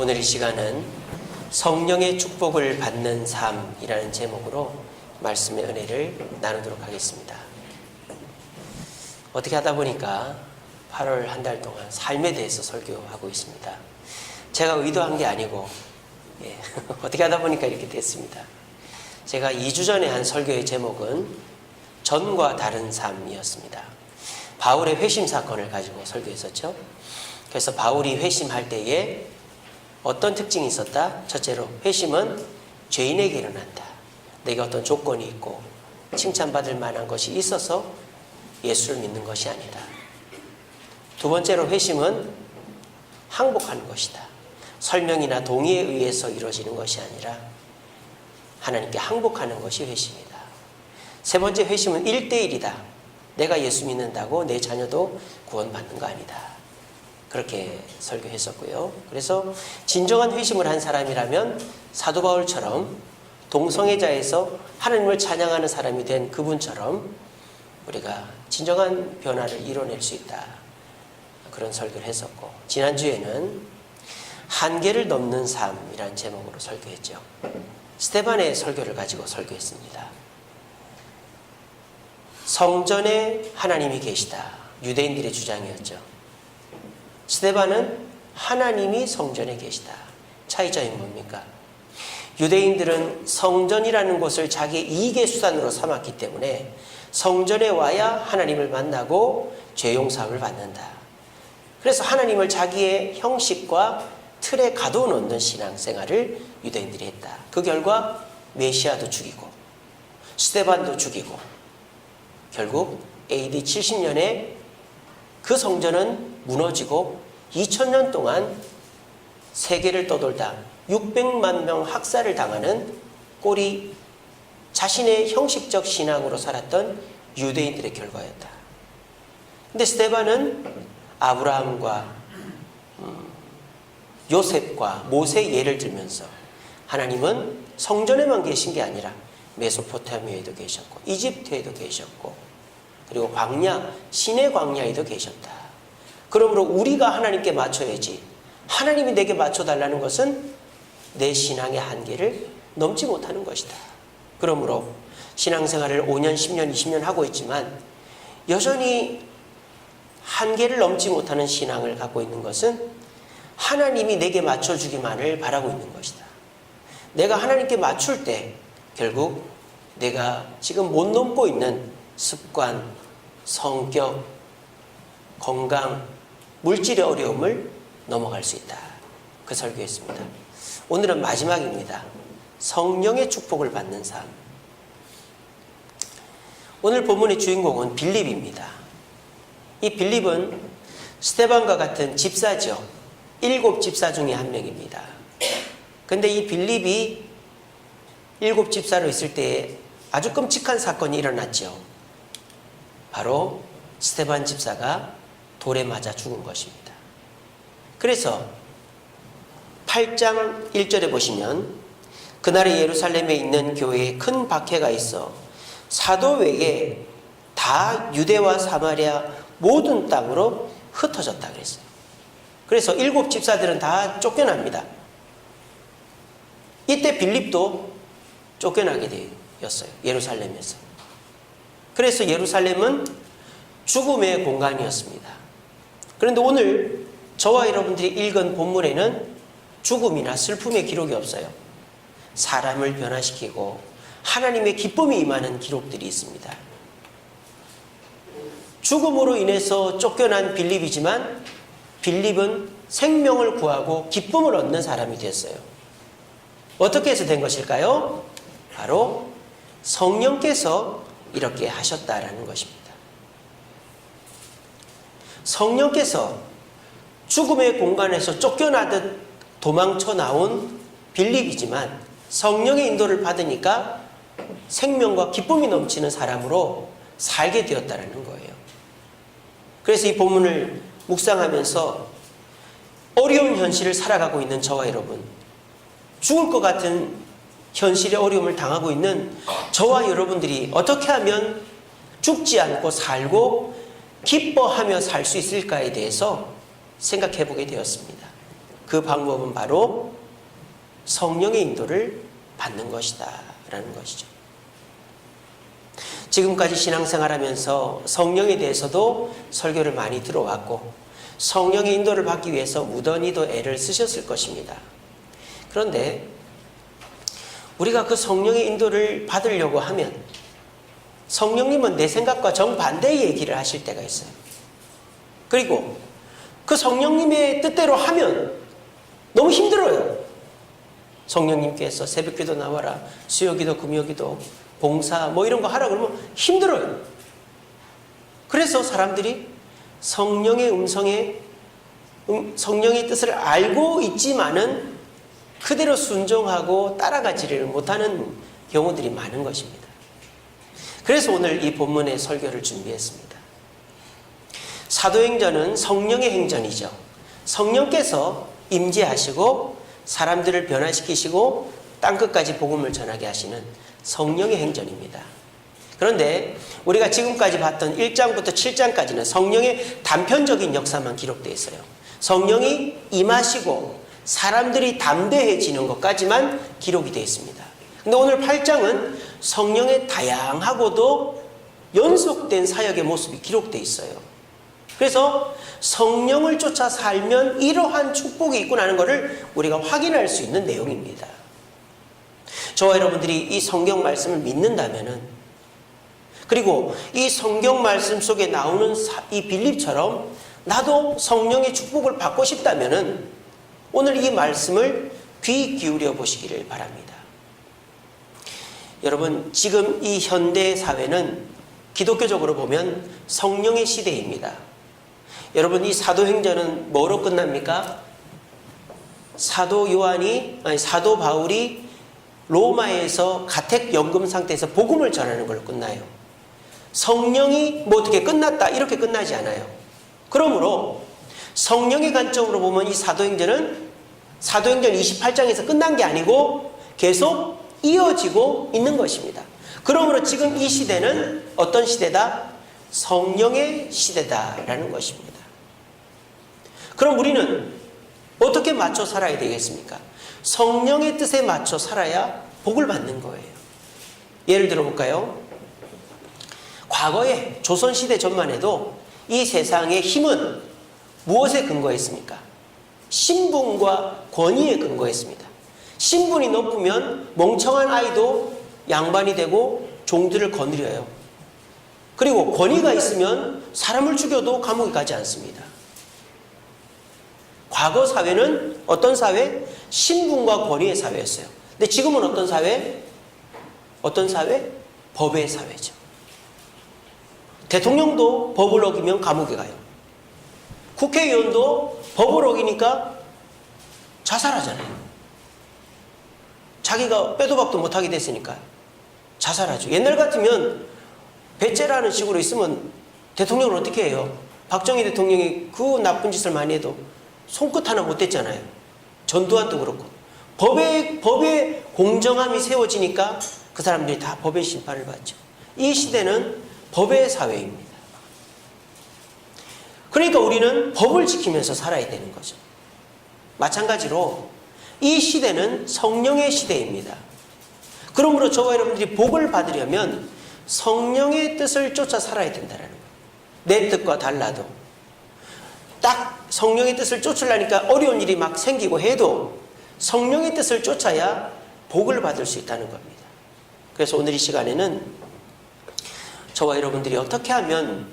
오늘 이 시간은 성령의 축복을 받는 삶이라는 제목으로 말씀의 은혜를 나누도록 하겠습니다. 어떻게 하다 보니까 8월 한 달 동안 삶에 대해서 설교하고 있습니다. 제가 의도한 게 아니고 어떻게 하다 보니까 이렇게 됐습니다. 제가 2주 전에 한 설교의 제목은 전과 다른 삶이었습니다. 바울의 회심 사건을 가지고 설교했었죠. 그래서 바울이 회심할 때에 어떤 특징이 있었다? 첫째로 회심은 죄인에게 일어난다. 내게 어떤 조건이 있고 칭찬받을 만한 것이 있어서 예수를 믿는 것이 아니다. 두 번째로 회심은 항복하는 것이다. 설명이나 동의에 의해서 이루어지는 것이 아니라 하나님께 항복하는 것이 회심이다. 세 번째 회심은 1대1이다. 내가 예수 믿는다고 내 자녀도 구원받는 거 아니다. 그렇게 설교했었고요. 그래서 진정한 회심을 한 사람이라면 사도 바울처럼 동성애자에서 하나님을 찬양하는 사람이 된 그분처럼 우리가 진정한 변화를 이뤄낼 수 있다. 그런 설교를 했었고, 지난주에는 한계를 넘는 삶이라는 제목으로 설교했죠. 스데반의 설교를 가지고 설교했습니다. 성전에 하나님이 계시다. 유대인들의 주장이었죠. 스데반은 하나님이 성전에 계시다. 차이점이 뭡니까? 유대인들은 성전이라는 곳을 자기의 이익의 수단으로 삼았기 때문에 성전에 와야 하나님을 만나고 죄용서함을 받는다. 그래서 하나님을 자기의 형식과 틀에 가둬놓는 신앙생활을 유대인들이 했다. 그 결과 메시아도 죽이고 스데반도 죽이고 결국 AD 70년에 그 성전은 무너지고 2000년 동안 세계를 떠돌다 600만 명 학살을 당하는 꼴이 자신의 형식적 신앙으로 살았던 유대인들의 결과였다. 근데 스데반은 아브라함과 요셉과 모세의 예를 들면서 하나님은 성전에만 계신 게 아니라 메소포타미아에도 계셨고 이집트에도 계셨고 그리고 광야, 시내 광야에도 계셨다. 그러므로 우리가 하나님께 맞춰야지, 하나님이 내게 맞춰달라는 것은 내 신앙의 한계를 넘지 못하는 것이다. 그러므로 신앙생활을 5년, 10년, 20년 하고 있지만 여전히 한계를 넘지 못하는 신앙을 갖고 있는 것은 하나님이 내게 맞춰주기만을 바라고 있는 것이다. 내가 하나님께 맞출 때 결국 내가 지금 못 넘고 있는 습관, 성격, 건강, 물질의 어려움을 넘어갈 수 있다. 그 설교했습니다. 오늘은 마지막입니다. 성령의 축복을 받는 삶. 오늘 본문의 주인공은 빌립입니다. 이 빌립은 스데반과 같은 집사죠. 7 집사 중에 한 명입니다. 근데 이 빌립이 7 집사로 있을 때에 아주 끔찍한 사건이 일어났죠. 바로 스데반 집사가 돌에 맞아 죽은 것입니다. 그래서 8장 1절에 보시면 그날에 예루살렘에 있는 교회에 큰 박해가 있어 사도 외에 다 유대와 사마리아 모든 땅으로 흩어졌다 그랬어요. 그래서 7 집사들은 다 쫓겨납니다. 이때 빌립도 쫓겨나게 되었어요. 예루살렘에서. 그래서 예루살렘은 죽음의 공간이었습니다. 그런데 오늘 저와 여러분들이 읽은 본문에는 죽음이나 슬픔의 기록이 없어요. 사람을 변화시키고 하나님의 기쁨이 임하는 기록들이 있습니다. 죽음으로 인해서 쫓겨난 빌립이지만 빌립은 생명을 구하고 기쁨을 얻는 사람이 됐어요. 어떻게 해서 된 것일까요? 바로 성령께서 이렇게 하셨다라는 것입니다. 성령께서 죽음의 공간에서 쫓겨나듯 도망쳐 나온 빌립이지만 성령의 인도를 받으니까 생명과 기쁨이 넘치는 사람으로 살게 되었다는 거예요. 그래서 이 본문을 묵상하면서 어려운 현실을 살아가고 있는 저와 여러분, 죽을 것 같은 현실의 어려움을 당하고 있는 저와 여러분들이 어떻게 하면 죽지 않고 살고 기뻐하며 살 수 있을까에 대해서 생각해 보게 되었습니다. 그 방법은 바로 성령의 인도를 받는 것이다 라는 것이죠. 지금까지 신앙생활하면서 성령에 대해서도 설교를 많이 들어왔고 성령의 인도를 받기 위해서 무던히도 애를 쓰셨을 것입니다. 그런데 우리가 그 성령의 인도를 받으려고 하면 성령님은 내 생각과 정반대의 얘기를 하실 때가 있어요. 그리고 그 성령님의 뜻대로 하면 너무 힘들어요. 성령님께서 새벽기도 나와라, 수요기도, 금요기도, 봉사 뭐 이런 거 하라 그러면 힘들어요. 그래서 사람들이 성령의 음성에 성령의 뜻을 알고 있지만은 그대로 순종하고 따라가지를 못하는 경우들이 많은 것입니다. 그래서 오늘 이 본문의 설교를 준비했습니다. 사도행전은 성령의 행전이죠. 성령께서 임재하시고 사람들을 변화시키시고 땅끝까지 복음을 전하게 하시는 성령의 행전입니다. 그런데 우리가 지금까지 봤던 1장부터 7장까지는 성령의 단편적인 역사만 기록되어 있어요. 성령이 임하시고 사람들이 담대해지는 것까지만 기록이 되어 있습니다. 근데 오늘 8장은 성령의 다양하고도 연속된 사역의 모습이 기록되어 있어요. 그래서 성령을 쫓아 살면 이러한 축복이 있구나 하는 것을 우리가 확인할 수 있는 내용입니다. 저와 여러분들이 이 성경 말씀을 믿는다면은, 그리고 이 성경 말씀 속에 나오는 이 빌립처럼 나도 성령의 축복을 받고 싶다면은 오늘 이 말씀을 귀 기울여 보시기를 바랍니다. 여러분, 지금 이 현대 사회는 기독교적으로 보면 성령의 시대입니다. 여러분, 이 사도행전은 뭐로 끝납니까? 사도 바울이 로마에서 가택연금 상태에서 복음을 전하는 걸로 끝나요. 성령이 뭐 어떻게 끝났다 이렇게 끝나지 않아요. 그러므로 성령의 관점으로 보면 이 사도행전 28장에서 끝난 게 아니고 계속 이어지고 있는 것입니다. 그러므로 지금 이 시대는 어떤 시대다? 성령의 시대다라는 것입니다. 그럼 우리는 어떻게 맞춰 살아야 되겠습니까? 성령의 뜻에 맞춰 살아야 복을 받는 거예요. 예를 들어 볼까요? 과거에 조선시대 전만 해도 이 세상의 힘은 무엇에 근거했습니까? 신분과 권위에 근거했습니다. 신분이 높으면 멍청한 아이도 양반이 되고 종들을 거느려요. 그리고 권위가 있으면 사람을 죽여도 감옥에 가지 않습니다. 과거 사회는 어떤 사회? 신분과 권위의 사회였어요. 근데 지금은 어떤 사회? 어떤 사회? 법의 사회죠. 대통령도 법을 어기면 감옥에 가요. 국회의원도 법을 어기니까 자살하잖아요. 자기가 빼도 박도 못하게 됐으니까 자살하죠. 옛날 같으면 배째라는 식으로 있으면 대통령을 어떻게 해요? 박정희 대통령이 그 나쁜 짓을 많이 해도 손끝 하나 못 댔잖아요. 전두환도 그렇고. 법의 공정함이 세워지니까 그 사람들이 다 법의 심판을 받죠. 이 시대는 법의 사회입니다. 그러니까 우리는 법을 지키면서 살아야 되는 거죠. 마찬가지로 이 시대는 성령의 시대입니다. 그러므로 저와 여러분들이 복을 받으려면 성령의 뜻을 쫓아 살아야 된다는 거예요. 내 뜻과 달라도. 딱 성령의 뜻을 쫓으려니까 어려운 일이 막 생기고 해도 성령의 뜻을 쫓아야 복을 받을 수 있다는 겁니다. 그래서 오늘 이 시간에는 저와 여러분들이 어떻게 하면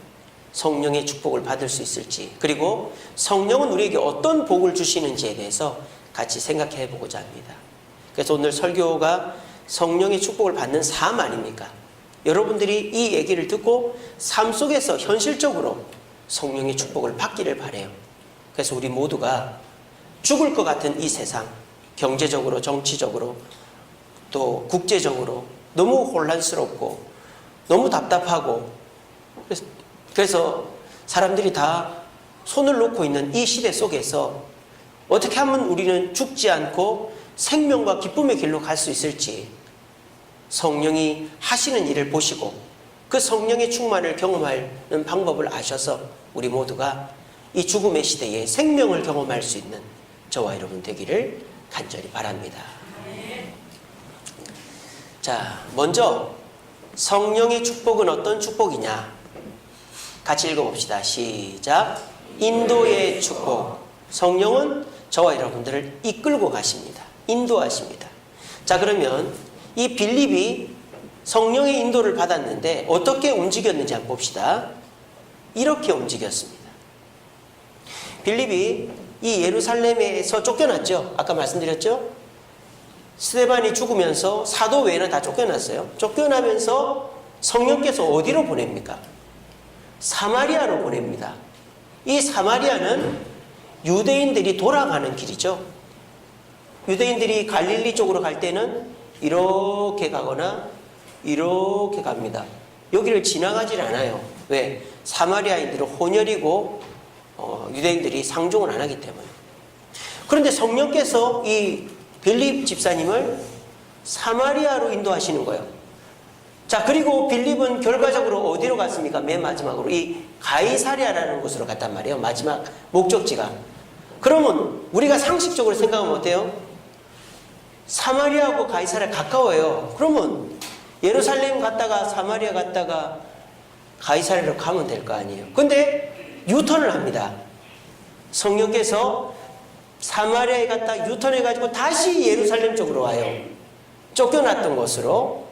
성령의 축복을 받을 수 있을지, 그리고 성령은 우리에게 어떤 복을 주시는지에 대해서 같이 생각해 보고자 합니다. 그래서 오늘 설교가 성령의 축복을 받는 삶 아닙니까? 여러분들이 이 얘기를 듣고 삶 속에서 현실적으로 성령의 축복을 받기를 바라요. 그래서 우리 모두가 죽을 것 같은 이 세상, 경제적으로, 정치적으로, 또 국제적으로 너무 혼란스럽고 너무 답답하고, 그래서 사람들이 다 손을 놓고 있는 이 시대 속에서 어떻게 하면 우리는 죽지 않고 생명과 기쁨의 길로 갈 수 있을지 성령이 하시는 일을 보시고 그 성령의 충만을 경험하는 방법을 아셔서 우리 모두가 이 죽음의 시대에 생명을 경험할 수 있는 저와 여러분 되기를 간절히 바랍니다. 자, 먼저 성령의 축복은 어떤 축복이냐? 같이 읽어봅시다. 시작. 인도의 축복. 성령은 저와 여러분들을 이끌고 가십니다. 인도하십니다. 자, 그러면 이 빌립이 성령의 인도를 받았는데 어떻게 움직였는지 한번 봅시다. 이렇게 움직였습니다. 빌립이 이 예루살렘에서 쫓겨났죠. 아까 말씀드렸죠. 스데반이 죽으면서 사도 외에는 다 쫓겨났어요. 쫓겨나면서 성령께서 어디로 보냅니까? 사마리아로 보냅니다. 이 사마리아는 유대인들이 돌아가는 길이죠. 유대인들이 갈릴리 쪽으로 갈 때는 이렇게 가거나 이렇게 갑니다. 여기를 지나가질 않아요. 왜? 사마리아인들은 혼혈이고 유대인들이 상종을 안 하기 때문에. 그런데 성령께서 이 빌립 집사님을 사마리아로 인도하시는 거예요. 자, 그리고 빌립은 결과적으로 어디로 갔습니까? 맨 마지막으로 이 가이사랴라는 곳으로 갔단 말이에요. 마지막 목적지가. 그러면 우리가 상식적으로 생각하면 어때요? 사마리아하고 가이사랴 가까워요. 그러면 예루살렘 갔다가 사마리아 갔다가 가이사랴로 가면 될 거 아니에요. 근데 유턴을 합니다. 성령께서 사마리아에 갔다 유턴해가지고 다시 예루살렘 쪽으로 와요. 쫓겨났던 곳으로.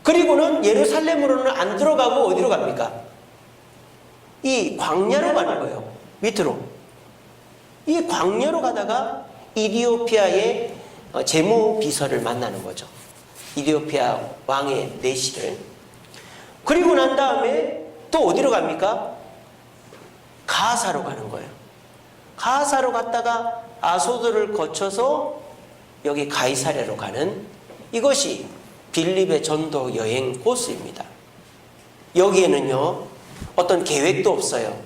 그리고는 예루살렘으로는 안 들어가고 어디로 갑니까? 이 광야로 가는 거예요. 밑으로. 이 광야로 가다가 이디오피아의 재무비서를 만나는 거죠. 이디오피아 왕의 내시를. 그리고 난 다음에 또 어디로 갑니까? 가사로 가는 거예요. 가사로 갔다가 아소드를 거쳐서 여기 가이사랴로 가는 이것이 빌립의 전도 여행 코스입니다. 여기에는요, 어떤 계획도 없어요.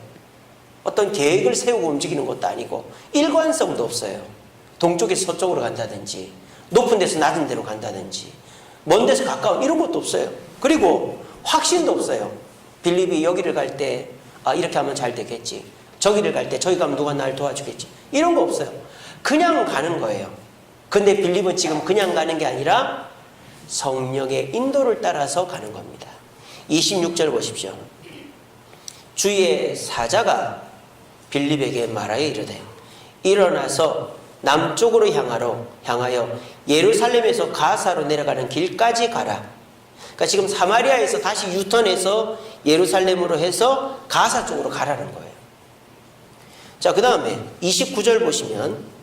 어떤 계획을 세우고 움직이는 것도 아니고 일관성도 없어요. 동쪽에서 서쪽으로 간다든지 높은 데서 낮은 데로 간다든지 먼 데서 가까운 이런 것도 없어요. 그리고 확신도 없어요. 빌립이 여기를 갈 때 이렇게 하면 잘 되겠지. 저기를 갈 때 저기 가면 누가 날 도와주겠지. 이런 거 없어요. 그냥 가는 거예요. 근데 빌립은 지금 그냥 가는 게 아니라 성령의 인도를 따라서 가는 겁니다. 26절 보십시오. 주의 사자가 빌립에게 말하여 이르되 일어나서 남쪽으로 향하여 예루살렘에서 가사로 내려가는 길까지 가라. 그러니까 지금 사마리아에서 다시 유턴해서 예루살렘으로 해서 가사 쪽으로 가라는 거예요. 자, 그 다음에 29절 보시면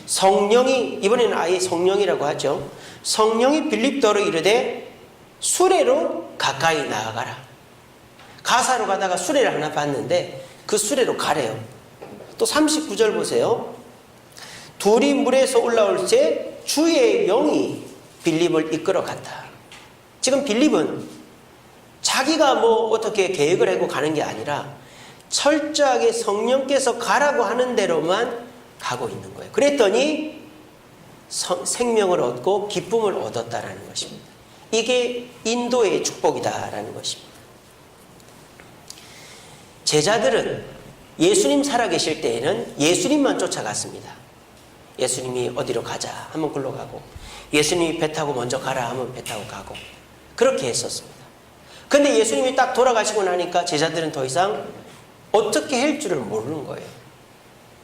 성령이, 이번에는 아예 성령이라고 하죠. 성령이 빌립더러 이르되 수레로 가까이 나아가라. 가사로 가다가 수레를 하나 봤는데 그 수레로 가래요. 또 39절 보세요. 둘이 물에서 올라올 때 주의 영이 빌립을 이끌어 갔다. 지금 빌립은 자기가 뭐 어떻게 계획을 하고 가는 게 아니라 철저하게 성령께서 가라고 하는 대로만 가고 있는 거예요. 그랬더니 생명을 얻고 기쁨을 얻었다라는 것입니다. 이게 인도의 축복이다라는 것입니다. 제자들은 예수님 살아계실 때에는 예수님만 쫓아갔습니다. 예수님이 어디로 가자 하면 글로 가고, 예수님이 배 타고 먼저 가라 하면 배 타고 가고, 그렇게 했었습니다. 근데 예수님이 딱 돌아가시고 나니까 제자들은 더 이상 어떻게 할 줄을 모르는 거예요.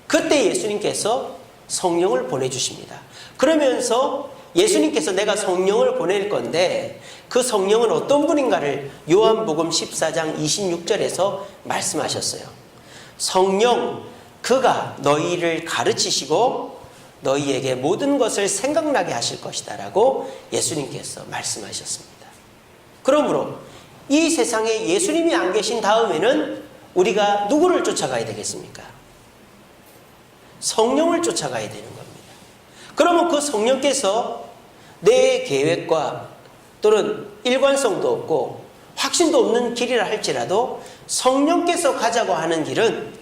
그때 예수님께서 성령을 보내주십니다. 그러면서 예수님께서 내가 성령을 보낼 건데 그 성령은 어떤 분인가를 요한복음 14장 26절에서 말씀하셨어요. 성령, 그가 너희를 가르치시고 너희에게 모든 것을 생각나게 하실 것이다 라고 예수님께서 말씀하셨습니다. 그러므로 이 세상에 예수님이 안 계신 다음에는 우리가 누구를 쫓아가야 되겠습니까? 성령을 쫓아가야 되는 겁니다. 그러면 그 성령께서 내 계획과 또는 일관성도 없고 확신도 없는 길이라 할지라도 성령께서 가자고 하는 길은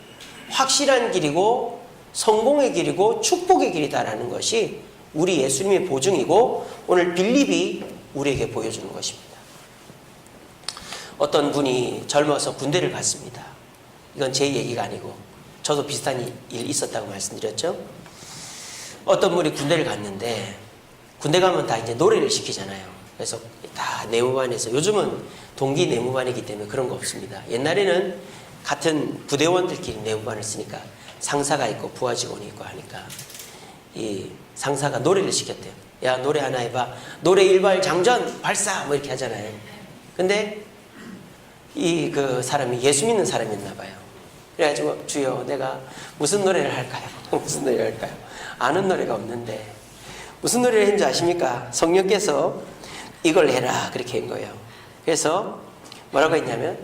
확실한 길이고 성공의 길이고 축복의 길이다라는 것이 우리 예수님의 보증이고 오늘 빌립이 우리에게 보여주는 것입니다. 어떤 분이 젊어서 군대를 갔습니다. 이건 제 얘기가 아니고 저도 비슷한 일 있었다고 말씀드렸죠. 어떤 분이 군대를 갔는데 군대 가면 다 이제 노래를 시키잖아요. 그래서 다 내무반에서 요즘은 동기 내무반이기 때문에 그런 거 없습니다. 옛날에는 같은 부대원들끼리 내무반을 쓰니까 상사가 있고 부하 직원이 있고 하니까 이 상사가 노래를 시켰대요. 야, 노래 하나 해봐. 노래 일발 장전 발사 뭐 이렇게 하잖아요. 근데 이 그 사람이 예수 믿는 사람이었나 봐요. 그래가지고 주여 내가 무슨 노래를 할까요? 무슨 노래를 할까요? 아는 노래가 없는데 무슨 노래를 했는지 아십니까? 성령께서 이걸 해라 그렇게 한 거예요. 그래서 뭐라고 했냐면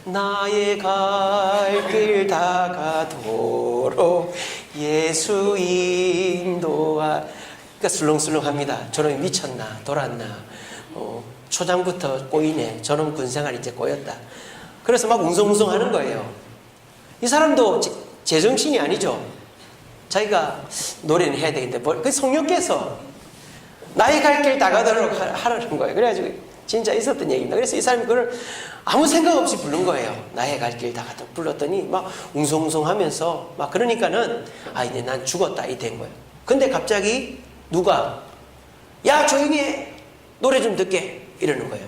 나의 갈 길 다가도록 예수 인도하. 그러니까 술렁술렁합니다. 저놈이 미쳤나 돌았나 초장부터 꼬이네. 저놈 군생활 이제 꼬였다. 그래서 막 웅성웅성 하는 거예요. 이 사람도 제정신이 아니죠. 자기가 노래는 해야 되겠는데 그 성령께서 나의 갈 길 다가도록 하라는 거예요. 그래가지고 진짜 있었던 얘기입니다. 그래서 이 사람이 그걸 아무 생각 없이 부른 거예요. 나의 갈 길 다가도록 불렀더니 막 웅성웅성 하면서 막 그러니까는 이제 난 죽었다 이 된 거예요. 근데 갑자기 누가 야 조용히 해 노래 좀 듣게 이러는 거예요.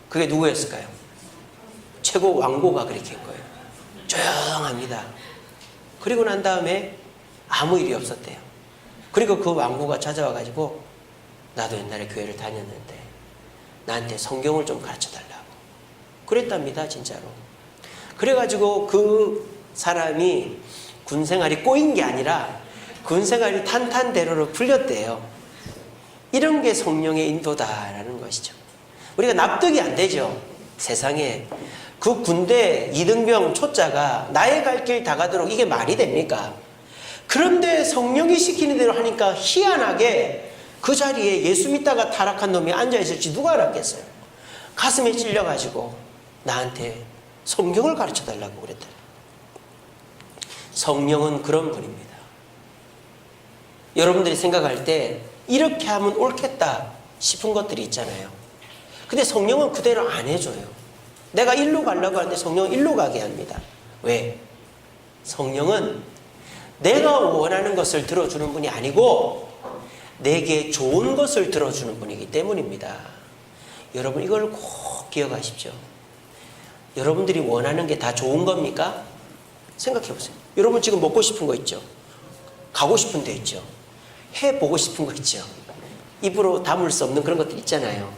그게 누구였을까요? 최고 왕고가 그렇게 한 거예요. 조용합니다. 그리고 난 다음에 아무 일이 없었대요. 그리고 그 왕고가 찾아와가지고 나도 옛날에 교회를 다녔는데 나한테 성경을 좀 가르쳐달라고 그랬답니다. 진짜로. 그래가지고 그 사람이 군생활이 꼬인 게 아니라 군생활이 탄탄대로로 풀렸대요. 이런 게 성령의 인도다라는 것이죠. 우리가 납득이 안 되죠. 세상에 그 군대 이등병 초짜가 나의 갈 길 다가도록 이게 말이 됩니까? 그런데 성령이 시키는 대로 하니까 희한하게 그 자리에 예수 믿다가 타락한 놈이 앉아있을지 누가 알았겠어요? 가슴에 찔려가지고 나한테 성경을 가르쳐달라고 그랬더니 성령은 그런 분입니다. 여러분들이 생각할 때 이렇게 하면 옳겠다 싶은 것들이 있잖아요. 근데 성령은 그대로 안 해줘요. 내가 일로 가려고 하는데 성령은 일로 가게 합니다. 왜? 성령은 내가 원하는 것을 들어주는 분이 아니고 내게 좋은 것을 들어주는 분이기 때문입니다. 여러분 이걸 꼭 기억하십시오. 여러분들이 원하는 게 다 좋은 겁니까? 생각해 보세요. 여러분 지금 먹고 싶은 거 있죠? 가고 싶은 데 있죠? 해보고 싶은 거 있죠? 입으로 담을 수 없는 그런 것들 있잖아요.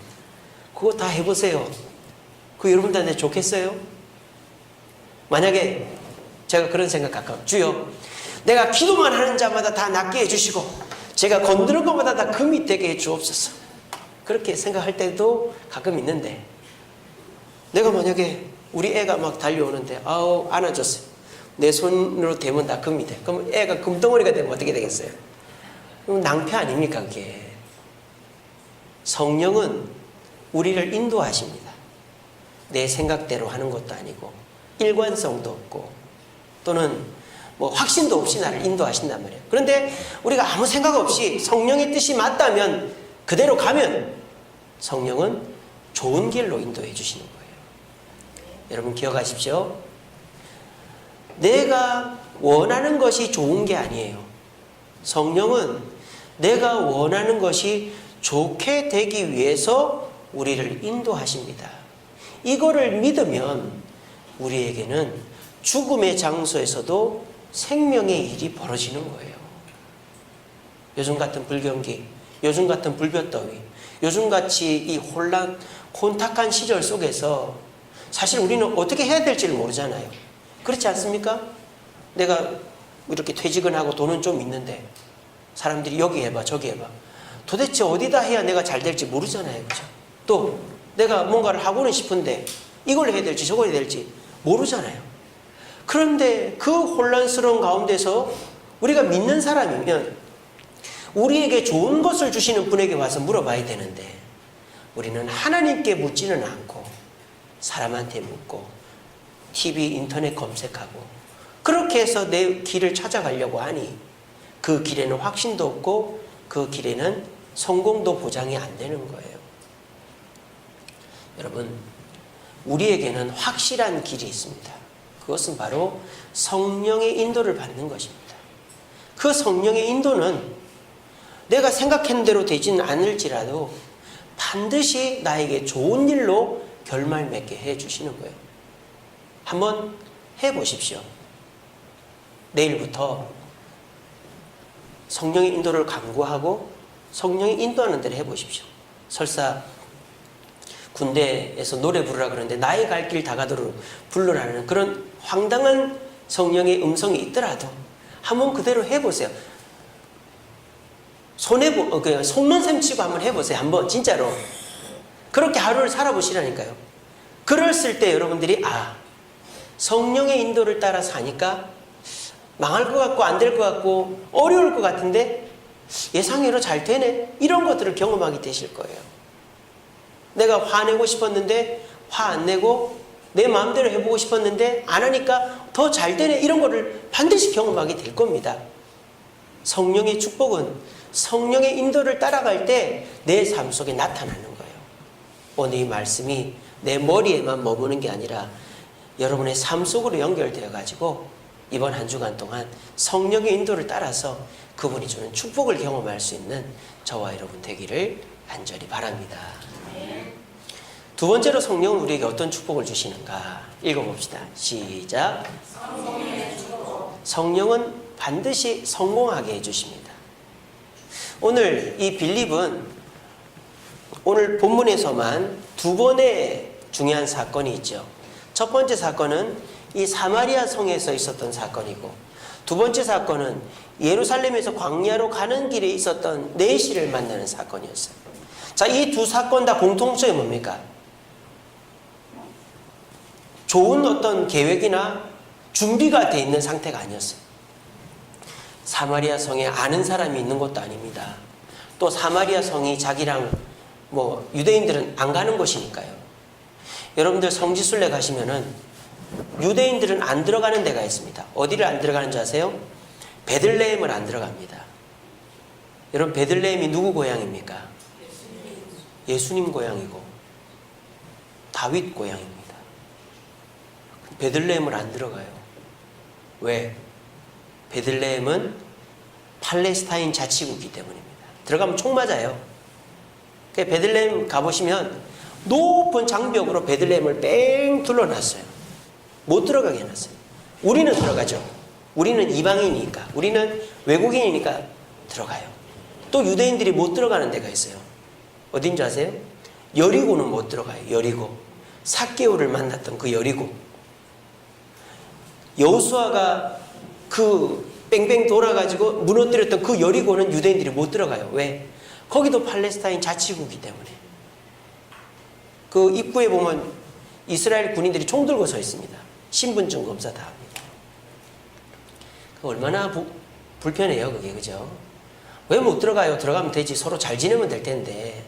그거 다 해보세요. 그거 여러분들한테 좋겠어요? 만약에 제가 그런 생각 가까워요. 주여 내가 기도만 하는 자마다 다 낫게 해주시고 제가 건드는 것마다 다 금이 되게 해주옵소서. 그렇게 생각할 때도 가끔 있는데 내가 만약에 우리 애가 막 달려오는데 안아줬어요. 내 손으로 대면 다 금이 돼. 그럼 애가 금덩어리가 되면 어떻게 되겠어요? 그럼 낭패 아닙니까 그게? 성령은 우리를 인도하십니다. 내 생각대로 하는 것도 아니고 일관성도 없고 또는 뭐 확신도 없이 나를 인도하신단 말이에요. 그런데 우리가 아무 생각 없이 성령의 뜻이 맞다면 그대로 가면 성령은 좋은 길로 인도해 주시는 거예요. 여러분 기억하십시오. 내가 원하는 것이 좋은 게 아니에요. 성령은 내가 원하는 것이 좋게 되기 위해서 우리를 인도하십니다. 이거를 믿으면 우리에게는 죽음의 장소에서도 생명의 일이 벌어지는 거예요. 요즘 같은 불경기, 요즘 같은 불볕더위, 요즘같이 이 혼탁한 시절 속에서 사실 우리는 어떻게 해야 될지를 모르잖아요. 그렇지 않습니까? 내가 이렇게 퇴직은 하고 돈은 좀 있는데 사람들이 여기 해봐 저기 해봐 도대체 어디다 해야 내가 잘 될지 모르잖아요. 그죠? 또 내가 뭔가를 하고는 싶은데 이걸 해야 될지 저걸 해야 될지 모르잖아요. 그런데 그 혼란스러운 가운데서 우리가 믿는 사람이면 우리에게 좋은 것을 주시는 분에게 와서 물어봐야 되는데 우리는 하나님께 묻지는 않고 사람한테 묻고 TV, 인터넷 검색하고 그렇게 해서 내 길을 찾아가려고 하니 그 길에는 확신도 없고 그 길에는 성공도 보장이 안 되는 거예요. 여러분, 우리에게는 확실한 길이 있습니다. 그것은 바로 성령의 인도를 받는 것입니다. 그 성령의 인도는 내가 생각한 대로 되지는 않을지라도 반드시 나에게 좋은 일로 결말 맺게 해주시는 거예요. 한번 해보십시오. 내일부터 성령의 인도를 간구하고 성령이 인도하는 대로 해보십시오. 설사 군대에서 노래 부르라 그러는데 나의 갈 길 다가도록 부르라는 그런 황당한 성령의 음성이 있더라도 한번 그대로 해보세요. 속는 셈 치고 한번 해보세요. 한번 진짜로 그렇게 하루를 살아보시라니까요. 그랬을 때 여러분들이 성령의 인도를 따라 사니까 망할 것 같고 안 될 것 같고 어려울 것 같은데 예상외로 잘 되네, 이런 것들을 경험하게 되실 거예요. 내가 화내고 싶었는데 화 안 내고 내 마음대로 해보고 싶었는데 안 하니까 더 잘 되네, 이런 거를 반드시 경험하게 될 겁니다. 성령의 축복은 성령의 인도를 따라갈 때 내 삶 속에 나타나는 거예요. 오늘 이 말씀이 내 머리에만 머무는 게 아니라 여러분의 삶 속으로 연결되어 가지고 이번 한 주간 동안 성령의 인도를 따라서 그분이 주는 축복을 경험할 수 있는 저와 여러분 되기를 간절히 바랍니다. 두 번째로 성령은 우리에게 어떤 축복을 주시는가 읽어봅시다. 시작. 성령은 반드시 성공하게 해주십니다. 오늘 이 빌립은 오늘 본문에서만 두 번의 중요한 사건이 있죠. 첫 번째 사건은 이 사마리아 성에서 있었던 사건이고, 두 번째 사건은 예루살렘에서 광야로 가는 길에 있었던 내시를 만나는 사건이었어요. 자, 이 두 사건 다 공통점이 뭡니까? 좋은 어떤 계획이나 준비가 돼 있는 상태가 아니었어요. 사마리아 성에 아는 사람이 있는 것도 아닙니다. 또 사마리아 성이 자기랑 유대인들은 안 가는 곳이니까요. 여러분들 성지순례 가시면은 유대인들은 안 들어가는 데가 있습니다. 어디를 안 들어가는 줄 아세요? 베들레헴을 안 들어갑니다. 여러분, 베들레헴이 누구 고향입니까? 예수님 고향이고 다윗 고향입니다. 베들레헴을 안 들어가요. 왜? 베들레헴은 팔레스타인 자치국이기 때문입니다. 들어가면 총 맞아요. 베들레헴 가보시면 높은 장벽으로 베들레헴을 뺑 둘러놨어요. 못 들어가게 해놨어요. 우리는 들어가죠. 우리는 이방인이니까, 우리는 외국인이니까 들어가요. 또 유대인들이 못 들어가는 데가 있어요. 어딘 줄 아세요? 여리고는 못 들어가요. 여리고. 삭개오를 만났던 그 여리고. 여호수아가 그 뺑뺑 돌아가지고 무너뜨렸던 그 여리고는 유대인들이 못 들어가요. 왜? 거기도 팔레스타인 자치국이기 때문에. 그 입구에 보면 이스라엘 군인들이 총 들고 서 있습니다. 신분증 검사 다 합니다. 얼마나 불편해요, 그게. 그죠? 왜 못 들어가요? 들어가면 되지. 서로 잘 지내면 될 텐데.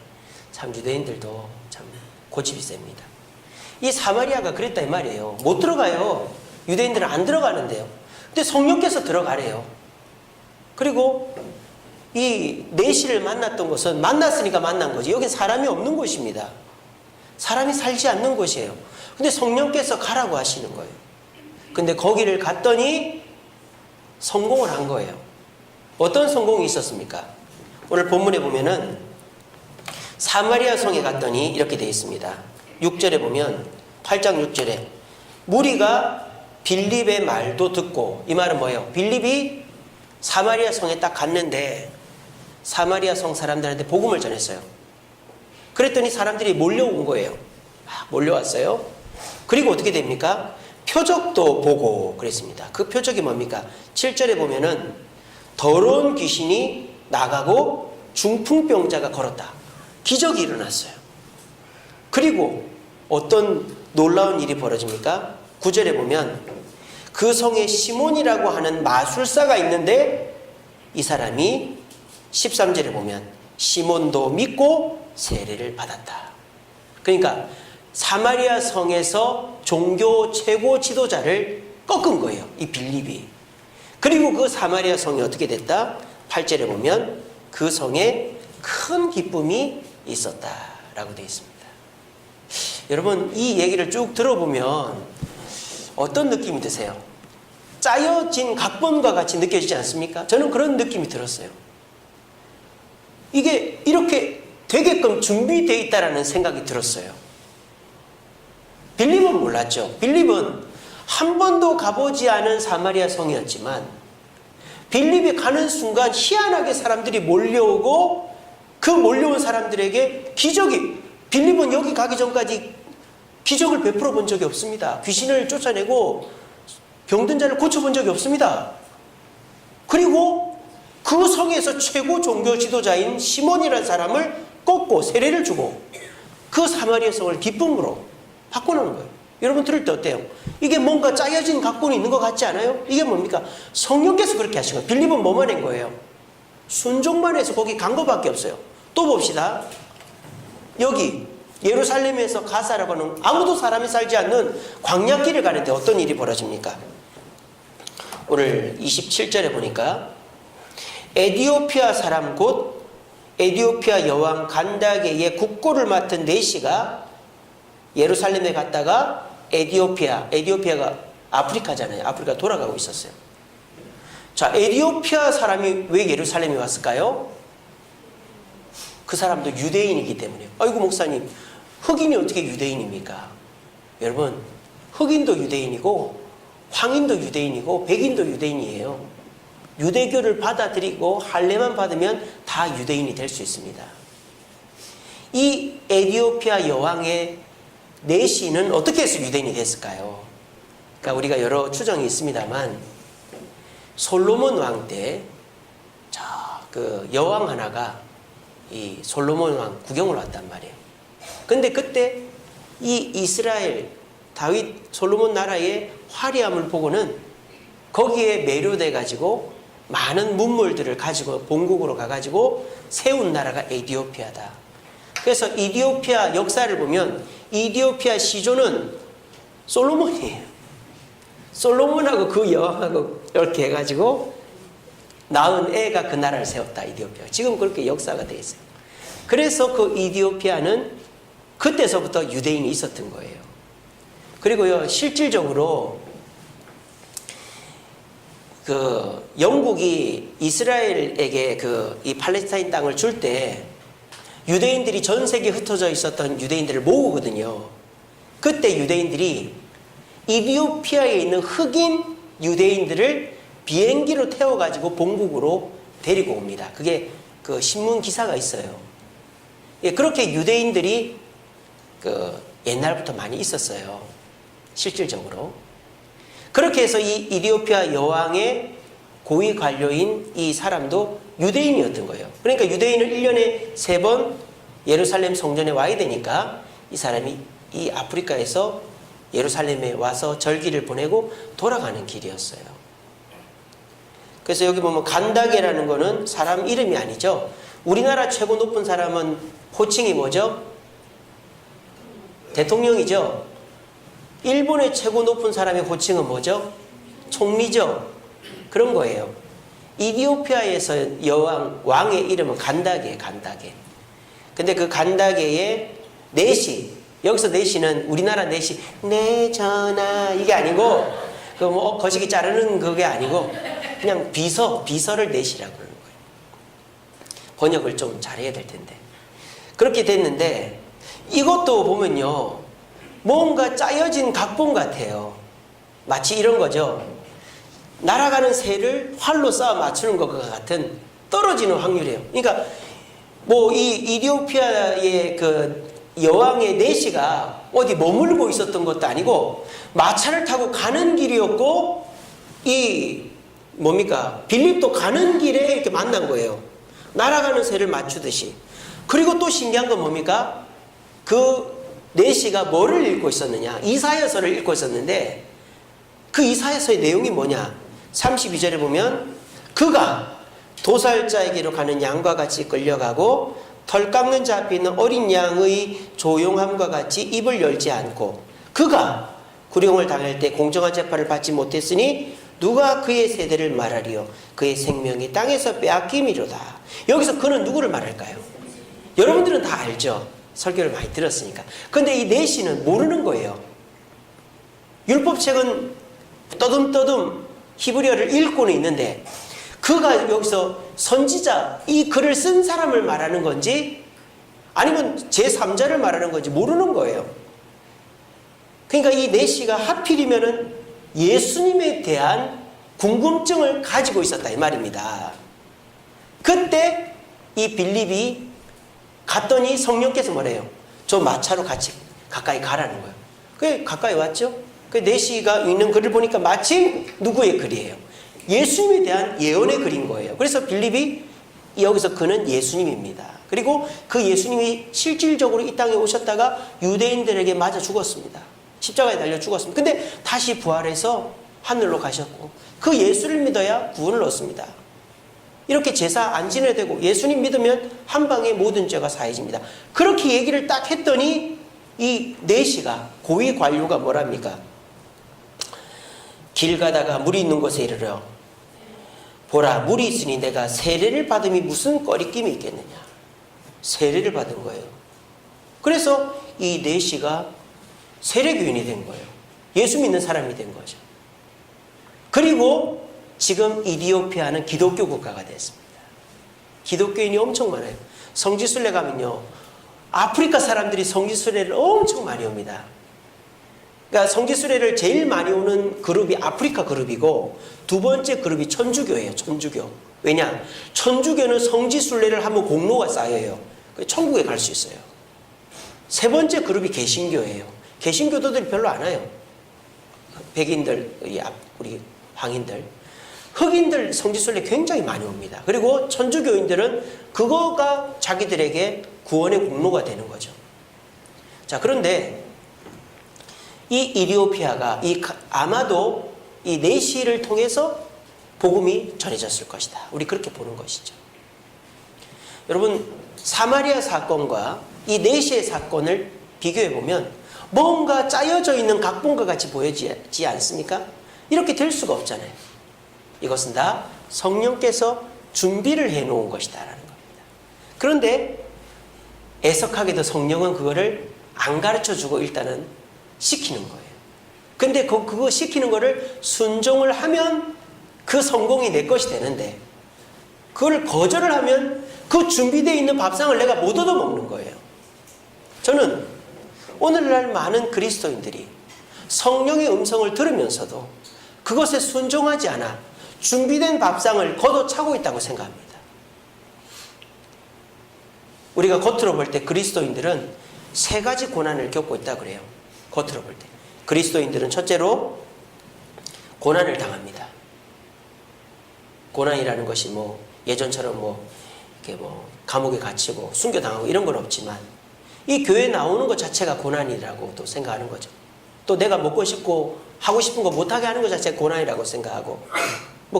참 유대인들도 참 고집이 셉니다. 이 사마리아가 그랬다 이 말이에요. 못 들어가요. 유대인들은 안 들어가는데요. 근데 성령께서 들어가래요. 그리고 이 내시를 만났던 곳은 만났으니까 만난 거지. 여긴 사람이 없는 곳입니다. 사람이 살지 않는 곳이에요. 근데 성령께서 가라고 하시는 거예요. 근데 거기를 갔더니 성공을 한 거예요. 어떤 성공이 있었습니까? 오늘 본문에 보면은 사마리아 성에 갔더니 이렇게 되어 있습니다. 6절에 보면 8장 6절에 무리가 빌립의 말도 듣고, 이 말은 뭐예요? 빌립이 사마리아 성에 딱 갔는데 사마리아 성 사람들한테 복음을 전했어요. 그랬더니 사람들이 몰려온 거예요. 몰려왔어요. 그리고 어떻게 됩니까? 표적도 보고 그랬습니다. 그 표적이 뭡니까? 7절에 보면은 더러운 귀신이 나가고 중풍병자가 걸었다. 기적이 일어났어요. 그리고 어떤 놀라운 일이 벌어집니까? 9절에 보면 그 성에 시몬이라고 하는 마술사가 있는데 이 사람이 13절에 보면 시몬도 믿고 세례를 받았다. 그러니까 사마리아 성에서 종교 최고 지도자를 꺾은 거예요, 이 빌립이. 그리고 그 사마리아 성이 어떻게 됐다? 8절에 보면 그 성에 큰 기쁨이 있었다라고 되어 있습니다. 여러분, 이 얘기를 쭉 들어보면 어떤 느낌이 드세요? 짜여진 각본과 같이 느껴지지 않습니까? 저는 그런 느낌이 들었어요. 이게 이렇게 되게끔 준비되어 있다라는 생각이 들었어요. 빌립은 몰랐죠. 빌립은 한 번도 가보지 않은 사마리아 성이었지만 빌립이 가는 순간 희한하게 사람들이 몰려오고 그 몰려온 사람들에게 빌립은 여기 가기 전까지 기적을 베풀어 본 적이 없습니다. 귀신을 쫓아내고 병든 자를 고쳐본 적이 없습니다. 그리고 그 성에서 최고 종교 지도자인 시몬이라는 사람을 꺾고 세례를 주고 그 사마리아 성을 기쁨으로 바꿔놓은 거예요. 여러분 들을 때 어때요? 이게 뭔가 짜여진 각본이 있는 것 같지 않아요? 이게 뭡니까? 성령께서 그렇게 하신 거예요. 빌립은 뭐만 한 거예요? 순종만 해서 거기 간 것밖에 없어요. 또 봅시다. 여기 예루살렘에서 가사라고 하는 아무도 사람이 살지 않는 광야길을 가는데 어떤 일이 벌어집니까? 오늘 27절에 보니까 에디오피아 사람 곧 에디오피아 여왕 간다게의 국고를 맡은 네시가 예루살렘에 갔다가 에디오피아가 아프리카잖아요. 아프리카 돌아가고 있었어요. 자, 에디오피아 사람이 왜 예루살렘에 왔을까요? 그 사람도 유대인이기 때문에. 아이고 목사님, 흑인이 어떻게 유대인입니까? 여러분, 흑인도 유대인이고 황인도 유대인이고 백인도 유대인이에요. 유대교를 받아들이고 할례만 받으면 다 유대인이 될 수 있습니다. 이 에디오피아 여왕의 네시는 어떻게 해서 유대인이 됐을까요? 그러니까 우리가 여러 추정이 있습니다만 솔로몬 왕 때 그 여왕 하나가 이 솔로몬 왕 구경을 왔단 말이에요. 근데 그때 이 이스라엘 다윗 솔로몬 나라의 화려함을 보고는 거기에 매료돼 가지고 많은 문물들을 가지고 본국으로 가가지고 세운 나라가 에디오피아다. 그래서 이디오피아 역사를 보면 이디오피아 시조는 솔로몬이에요. 솔로몬하고 그 여왕하고 이렇게 해가지고 낳은 애가 그 나라를 세웠다. 이디오피아. 지금 그렇게 역사가 돼 있어요. 그래서 그 이디오피아는 그때서부터 유대인이 있었던 거예요. 그리고요, 실질적으로 그 영국이 이스라엘에게 이 팔레스타인 땅을 줄 때 유대인들이 전 세계에 흩어져 있었던 유대인들을 모으거든요. 그때 유대인들이 이디오피아에 있는 흑인 유대인들을 비행기로 태워가지고 본국으로 데리고 옵니다. 그게 그 신문 기사가 있어요. 예, 그렇게 유대인들이 옛날부터 많이 있었어요. 실질적으로. 그렇게 해서 이 이디오피아 여왕의 고위 관료인 이 사람도 유대인이었던 거예요. 그러니까 유대인은 1년에 3번 예루살렘 성전에 와야 되니까 이 사람이 이 아프리카에서 예루살렘에 와서 절기를 보내고 돌아가는 길이었어요. 그래서 여기 보면 간다게라는 거는 사람 이름이 아니죠. 우리나라 최고 높은 사람은 호칭이 뭐죠? 대통령이죠. 일본의 최고 높은 사람의 호칭은 뭐죠? 총리죠. 그런 거예요. 이디오피아에서 왕의 이름은 간다게. 근데 그 간다게의 네시, 여기서 네시는 우리나라 네시, 네 전하 이게 아니고 그 뭐 거시기 자르는 그게 아니고 그냥 비서를 네시라고 그러는 거예요. 번역을 좀 잘해야 될 텐데. 그렇게 됐는데 이것도 보면요, 뭔가 짜여진 각본 같아요. 마치 이런 거죠. 날아가는 새를 활로 쏴 맞추는 것과 같은 떨어지는 확률이에요. 그러니까 뭐 이 이디오피아의 그 여왕의 네시가 어디 머물고 있었던 것도 아니고 마차를 타고 가는 길이었고 이 뭡니까? 빌립도 가는 길에 이렇게 만난 거예요. 날아가는 새를 맞추듯이. 그리고 또 신기한 건 뭡니까? 그 네시가 뭐를 읽고 있었느냐? 이사야서를 읽고 있었는데 그 이사야서의 내용이 뭐냐? 32절에 보면 그가 도살자에게로 가는 양과 같이 끌려가고 털 깎는 자 앞에 있는 어린 양의 조용함과 같이 입을 열지 않고 그가 구령을 당할 때 공정한 재판을 받지 못했으니 누가 그의 세대를 말하리요? 그의 생명이 땅에서 빼앗김이로다. 여기서 그는 누구를 말할까요? 여러분들은 다 알죠. 설교를 많이 들었으니까. 근데 이 네시는 모르는 거예요. 율법책은 떠듬떠듬 히브리어를 읽고는 있는데 그가 여기서 선지자, 이 글을 쓴 사람을 말하는 건지 아니면 제3자를 말하는 건지 모르는 거예요. 그러니까 이 내시가 하필이면은 예수님에 대한 궁금증을 가지고 있었다 이 말입니다. 그때 이 빌립이 갔더니 성령께서 뭐래요? 저 마차로 같이 가까이 가라는 거예요. 그 가까이 왔죠? 그 내시가 읽는 글을 보니까 마침 누구의 글이에요? 예수님에 대한 예언의 글인 거예요. 그래서 빌립이 여기서 그는 예수님입니다. 그리고 그 예수님이 실질적으로 이 땅에 오셨다가 유대인들에게 맞아 죽었습니다. 십자가에 달려 죽었습니다. 근데 다시 부활해서 하늘로 가셨고 그 예수를 믿어야 구원을 얻습니다. 이렇게 제사 안 지내야 되고 예수님 믿으면 한 방에 모든 죄가 사해집니다. 그렇게 얘기를 딱 했더니 이 내시가 고위 관료가 뭐랍니까? 길 가다가 물이 있는 곳에 이르러 보라 물이 있으니 내가 세례를 받음이 무슨 꺼리낌이 있겠느냐. 세례를 받은 거예요. 그래서 이 내시가 세례교인이 된 거예요. 예수 믿는 사람이 된 거죠. 그리고 지금 이디오피아는 기독교 국가가 됐습니다. 기독교인이 엄청 많아요. 성지순례 가면요, 아프리카 사람들이 성지순례를 엄청 많이 옵니다. 그러니까 성지순례를 제일 많이 오는 그룹이 아프리카 그룹이고 두 번째 그룹이 천주교예요. 천주교. 왜냐? 천주교는 성지순례를 하면 공로가 쌓여요. 천국에 갈 수 있어요. 세 번째 그룹이 개신교예요. 개신교도들이 별로 안 와요. 백인들, 우리 황인들. 흑인들 성지순례 굉장히 많이 옵니다. 그리고 천주교인들은 그거가 자기들에게 구원의 공로가 되는 거죠. 자, 그런데 이 이디오피아가 아마도 이 내시를 통해서 복음이 전해졌을 것이다. 우리 그렇게 보는 것이죠. 여러분, 사마리아 사건과 이 내시의 사건을 비교해 보면 뭔가 짜여져 있는 각본과 같이 보여지지 않습니까? 이렇게 될 수가 없잖아요. 이것은 다 성령께서 준비를 해놓은 것이다라는 겁니다. 그런데 애석하게도 성령은 그거를 안 가르쳐주고 일단은 시키는 거예요. 근데 그거 시키는 거를 순종을 하면 그 성공이 내 것이 되는데 그걸 거절을 하면 그 준비되어 있는 밥상을 내가 못 얻어먹는 거예요. 저는 오늘날 많은 그리스도인들이 성령의 음성을 들으면서도 그것에 순종하지 않아 준비된 밥상을 걷어차고 있다고 생각합니다. 우리가 겉으로 볼 때 그리스도인들은 세 가지 고난을 겪고 있다고 그래요. 겉으로 볼 때. 그리스도인들은 첫째로 고난을 당합니다. 고난이라는 것이 예전처럼 이렇게 감옥에 갇히고 순교당하고 이런 건 없지만 이 교회에 나오는 것 자체가 고난이라고 또 생각하는 거죠. 또 내가 먹고 싶고 하고 싶은 거 못하게 하는 것 자체가 고난이라고 생각하고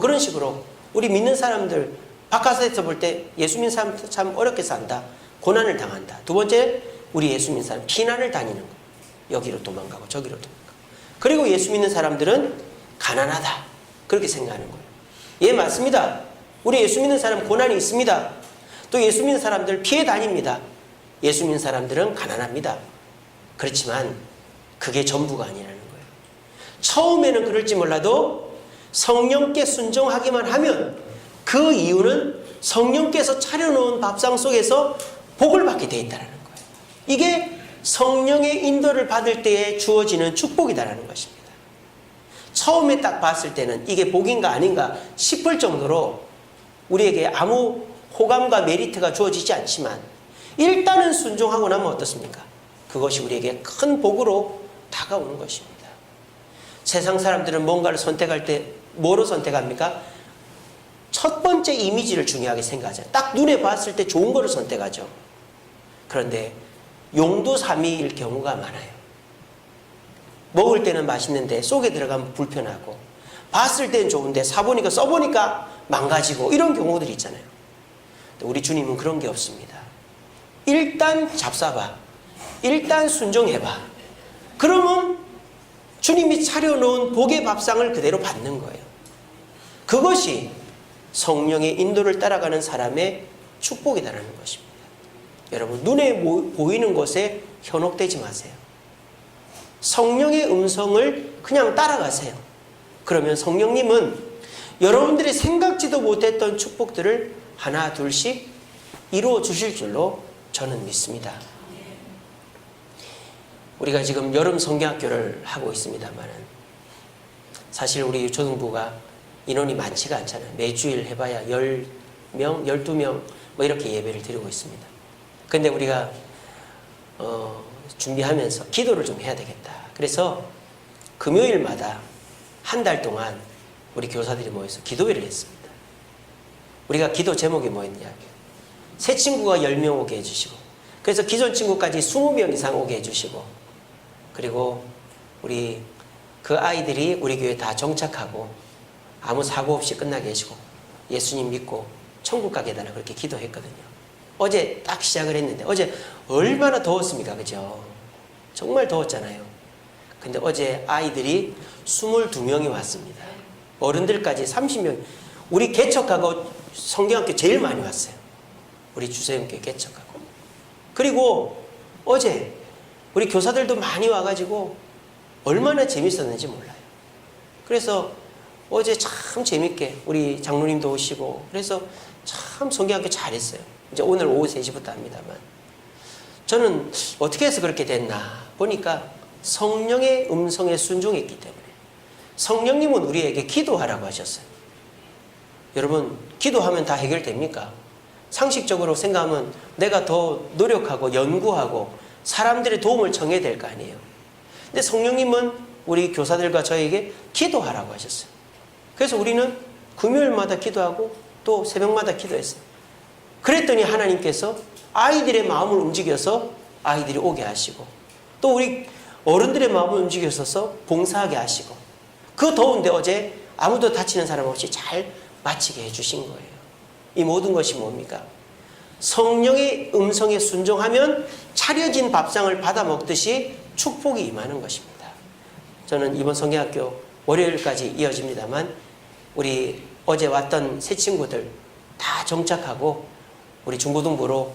그런 식으로 우리 믿는 사람들 바깥에서 볼 때 예수 믿는 사람 참 어렵게 산다. 고난을 당한다. 두 번째, 우리 예수 믿는 사람 피난을 다니는 거. 여기로 도망가고 저기로 도망가고. 그리고 예수 믿는 사람들은 가난하다. 그렇게 생각하는 거예요. 예, 맞습니다. 우리 예수 믿는 사람 고난이 있습니다. 또 예수 믿는 사람들 피해 다닙니다. 예수 믿는 사람들은 가난합니다. 그렇지만 그게 전부가 아니라는 거예요. 처음에는 그럴지 몰라도 성령께 순종하기만 하면 그 이유는 성령께서 차려놓은 밥상 속에서 복을 받게 되어 있다는 거예요. 이게 성령의 인도를 받을 때에 주어지는 축복이다라는 것입니다. 처음에 딱 봤을 때는 이게 복인가 아닌가 싶을 정도로 우리에게 아무 호감과 메리트가 주어지지 않지만 일단은 순종하고 나면 어떻습니까? 그것이 우리에게 큰 복으로 다가오는 것입니다. 세상 사람들은 뭔가를 선택할 때 뭐로 선택합니까? 첫 번째 이미지를 중요하게 생각하죠. 딱 눈에 봤을 때 좋은 거를 선택하죠. 그런데 용두삼위일 경우가 많아요. 먹을 때는 맛있는데 속에 들어가면 불편하고 봤을 때는 좋은데 사보니까 써보니까 망가지고 이런 경우들이 있잖아요. 우리 주님은 그런 게 없습니다. 일단 잡숴봐. 일단 순종해봐. 그러면 주님이 차려놓은 복의 밥상을 그대로 받는 거예요. 그것이 성령의 인도를 따라가는 사람의 축복이다라는 것입니다. 여러분, 눈에 보이는 것에 현혹되지 마세요. 성령의 음성을 그냥 따라가세요. 그러면 성령님은 여러분들이 생각지도 못했던 축복들을 하나 둘씩 이루어 주실 줄로 저는 믿습니다. 우리가 지금 여름 성경학교를 하고 있습니다만 사실 우리 초등부가 인원이 많지가 않잖아요. 매주일 해봐야 10명, 12명 뭐 이렇게 예배를 드리고 있습니다. 근데 우리가 준비하면서 기도를 좀 해야 되겠다. 그래서 금요일마다 한 달 동안 우리 교사들이 모여서 기도회를 했습니다. 우리가 기도 제목이 뭐였냐? 새 친구가 10명 오게 해주시고, 그래서 기존 친구까지 20명 이상 오게 해주시고, 그리고 우리 그 아이들이 우리 교회에 다 정착하고 아무 사고 없이 끝나게 해주고 예수님 믿고 천국 가게 해달라 그렇게 기도했거든요. 어제 딱 시작을 했는데 어제 얼마나 더웠습니까? 그죠? 정말 더웠잖아요. 근데 어제 아이들이 22명이 왔습니다. 어른들까지 30명. 우리 개척하고 성경학교 제일 많이 왔어요. 우리 주세영교회 개척하고. 그리고 어제 우리 교사들도 많이 와가지고 얼마나 재밌었는지 몰라요. 그래서 어제 참 재밌게 우리 장로님도 오시고 그래서 참 성경학교 잘했어요. 이제 오늘 오후 3시부터 합니다만 저는 어떻게 해서 그렇게 됐나 보니까 성령의 음성에 순종했기 때문에. 성령님은 우리에게 기도하라고 하셨어요. 여러분, 기도하면 다 해결됩니까? 상식적으로 생각하면 내가 더 노력하고 연구하고 사람들의 도움을 청해야 될 거 아니에요. 근데 성령님은 우리 교사들과 저에게 기도하라고 하셨어요. 그래서 우리는 금요일마다 기도하고 또 새벽마다 기도했어요. 그랬더니 하나님께서 아이들의 마음을 움직여서 아이들이 오게 하시고 또 우리 어른들의 마음을 움직여서 봉사하게 하시고 그 더운데 어제 아무도 다치는 사람 없이 잘 마치게 해주신 거예요. 이 모든 것이 뭡니까? 성령의 음성에 순종하면 차려진 밥상을 받아 먹듯이 축복이 임하는 것입니다. 저는 이번 성경학교 월요일까지 이어집니다만 우리 어제 왔던 새 친구들 다 정착하고 우리 중고등부로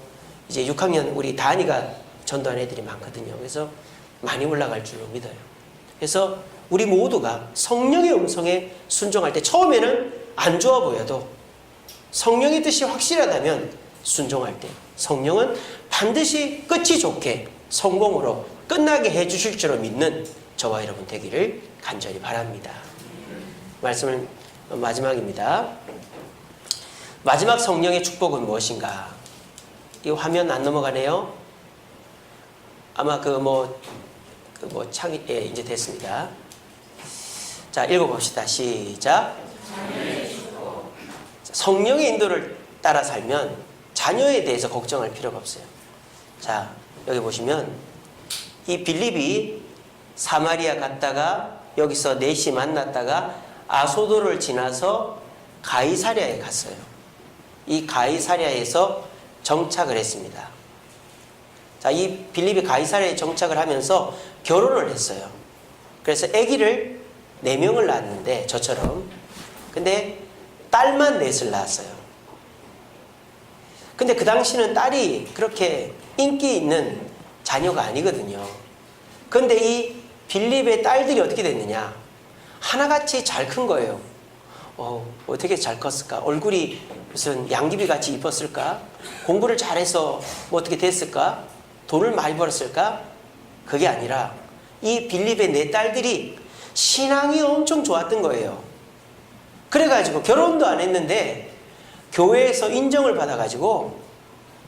이제 6학년 우리 다은이가 전도한 애들이 많거든요. 그래서 많이 올라갈 줄로 믿어요. 그래서 우리 모두가 성령의 음성에 순종할 때 처음에는 안 좋아 보여도 성령의 뜻이 확실하다면 순종할 때 성령은 반드시 끝이 좋게 성공으로 끝나게 해주실 줄로 믿는 저와 여러분 되기를 간절히 바랍니다. 말씀을 마지막입니다. 마지막 성령의 축복은 무엇인가? 이 화면 안 넘어가네요. 아마 창이 이제 됐습니다. 자, 읽어봅시다. 시작. 성령의 인도를 따라 살면 자녀에 대해서 걱정할 필요가 없어요. 자, 여기 보시면 이 빌립이 사마리아 갔다가 여기서 넷이 만났다가 아소도를 지나서 가이사랴에 갔어요. 이 가이사랴에서 정착을 했습니다. 자, 이 빌립이 가이사랴에 정착을 하면서 결혼을 했어요. 그래서 아기를 4명을 낳았는데 저처럼. 근데 딸만 4을 낳았어요. 근데 그 당시는 딸이 그렇게 인기 있는 자녀가 아니거든요. 근데 이 빌립의 딸들이 어떻게 됐느냐? 하나같이 잘 큰 거예요. 어떻게 잘 컸을까? 얼굴이 무슨 양귀비 같이 이뻤을까? 공부를 잘해서 뭐 어떻게 됐을까? 돈을 많이 벌었을까? 그게 아니라 이 빌립의 4딸들이 신앙이 엄청 좋았던 거예요. 그래가지고 결혼도 안 했는데 교회에서 인정을 받아가지고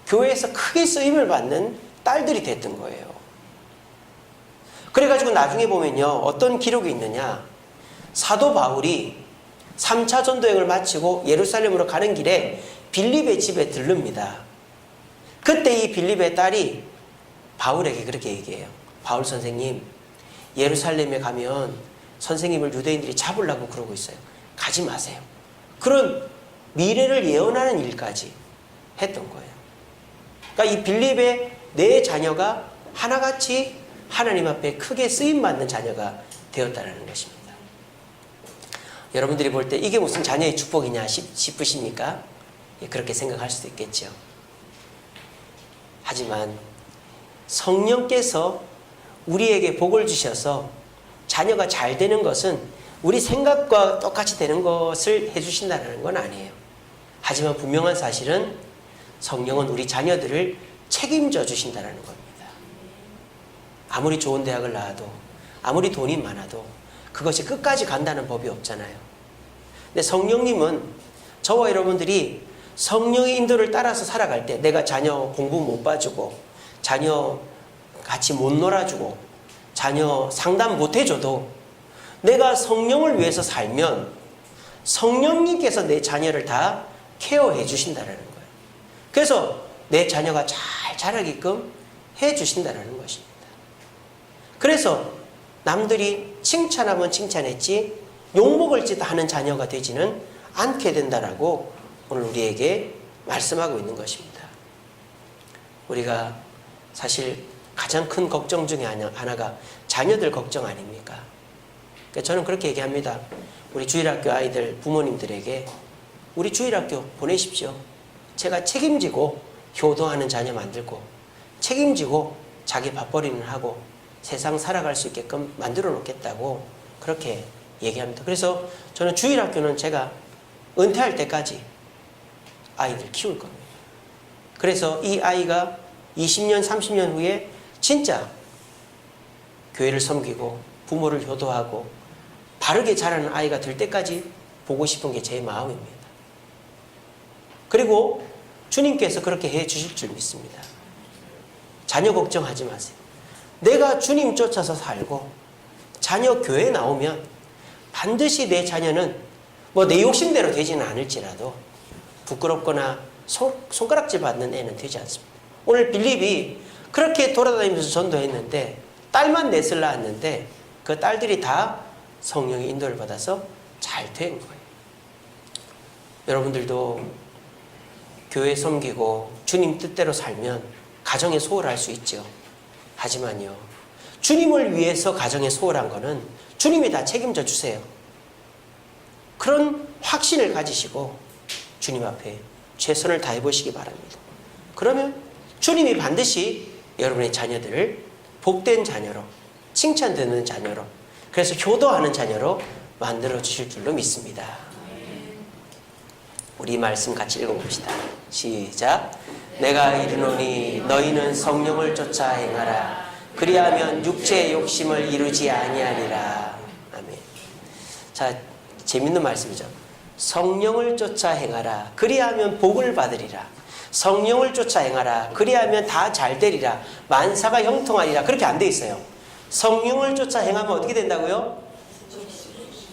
교회에서 크게 쓰임을 받는 딸들이 됐던 거예요. 그래가지고 나중에 보면요, 어떤 기록이 있느냐? 사도 바울이 3차 전도여행을 마치고 예루살렘으로 가는 길에 빌립의 집에 들릅니다. 그때 이 빌립의 딸이 바울에게 그렇게 얘기해요. 바울 선생님, 예루살렘에 가면 선생님을 유대인들이 잡으려고 그러고 있어요. 가지 마세요. 그런 미래를 예언하는 일까지 했던 거예요. 그러니까 이 빌립의 4 자녀가 하나같이 하나님 앞에 크게 쓰임받는 자녀가 되었다는 것입니다. 여러분들이 볼 때 이게 무슨 자녀의 축복이냐 싶으십니까? 그렇게 생각할 수도 있겠죠. 하지만 성령께서 우리에게 복을 주셔서 자녀가 잘 되는 것은 우리 생각과 똑같이 되는 것을 해주신다는 건 아니에요. 하지만 분명한 사실은 성령은 우리 자녀들을 책임져 주신다는 겁니다. 아무리 좋은 대학을 나와도, 아무리 돈이 많아도 그것이 끝까지 간다는 법이 없잖아요. 근데 성령님은 저와 여러분들이 성령의 인도를 따라서 살아갈 때, 내가 자녀 공부 못 봐주고, 자녀 같이 못 놀아주고, 자녀 상담 못 해줘도 내가 성령을 위해서 살면 성령님께서 내 자녀를 다 케어해 주신다는 거예요. 그래서 내 자녀가 잘 자라게끔 해 주신다는 것입니다. 그래서 남들이 칭찬하면 칭찬했지 욕먹을 짓 하는 자녀가 되지는 않게 된다라고 오늘 우리에게 말씀하고 있는 것입니다. 우리가 사실 가장 큰 걱정 중에 하나가 자녀들 걱정 아닙니까? 그러니까 저는 그렇게 얘기합니다. 우리 주일학교 아이들 부모님들에게 우리 주일학교 보내십시오. 제가 책임지고 효도하는 자녀 만들고 책임지고 자기 밥벌이는 하고 세상 살아갈 수 있게끔 만들어 놓겠다고 그렇게 얘기합니다. 그래서 저는 주일학교는 제가 은퇴할 때까지 아이들 키울 겁니다. 그래서 이 아이가 20년, 30년 후에 진짜 교회를 섬기고 부모를 효도하고 바르게 자라는 아이가 될 때까지 보고 싶은 게 제 마음입니다. 그리고 주님께서 그렇게 해 주실 줄 믿습니다. 자녀 걱정하지 마세요. 내가 주님 쫓아서 살고 자녀 교회 나오면 반드시 내 자녀는 뭐 내 욕심대로 되지는 않을지라도 부끄럽거나 손가락질 받는 애는 되지 않습니다. 오늘 빌립이 그렇게 돌아다니면서 전도했는데 딸만 넷을 낳았는데 그 딸들이 다 성령의 인도를 받아서 잘 된 거예요. 여러분들도 교회 섬기고 주님 뜻대로 살면 가정에 소홀할 수 있죠. 하지만요, 주님을 위해서 가정에 소홀한 거는 주님이 다 책임져 주세요. 그런 확신을 가지시고 주님 앞에 최선을 다해 보시기 바랍니다. 그러면 주님이 반드시 여러분의 자녀들을 복된 자녀로, 칭찬 듣는 자녀로, 그래서 효도하는 자녀로 만들어 주실 줄로 믿습니다. 우리 말씀 같이 읽어봅시다. 시작. 내가 이르노니 너희는 성령을 쫓아 행하라. 그리하면 육체의 욕심을 이루지 아니하리라. 아멘. 자, 재밌는 말씀이죠. 성령을 쫓아 행하라. 그리하면 복을 받으리라. 성령을 쫓아 행하라. 그리하면 다 잘 되리라. 만사가 형통하리라. 그렇게 안 돼 있어요. 성령을 쫓아 행하면 어떻게 된다고요?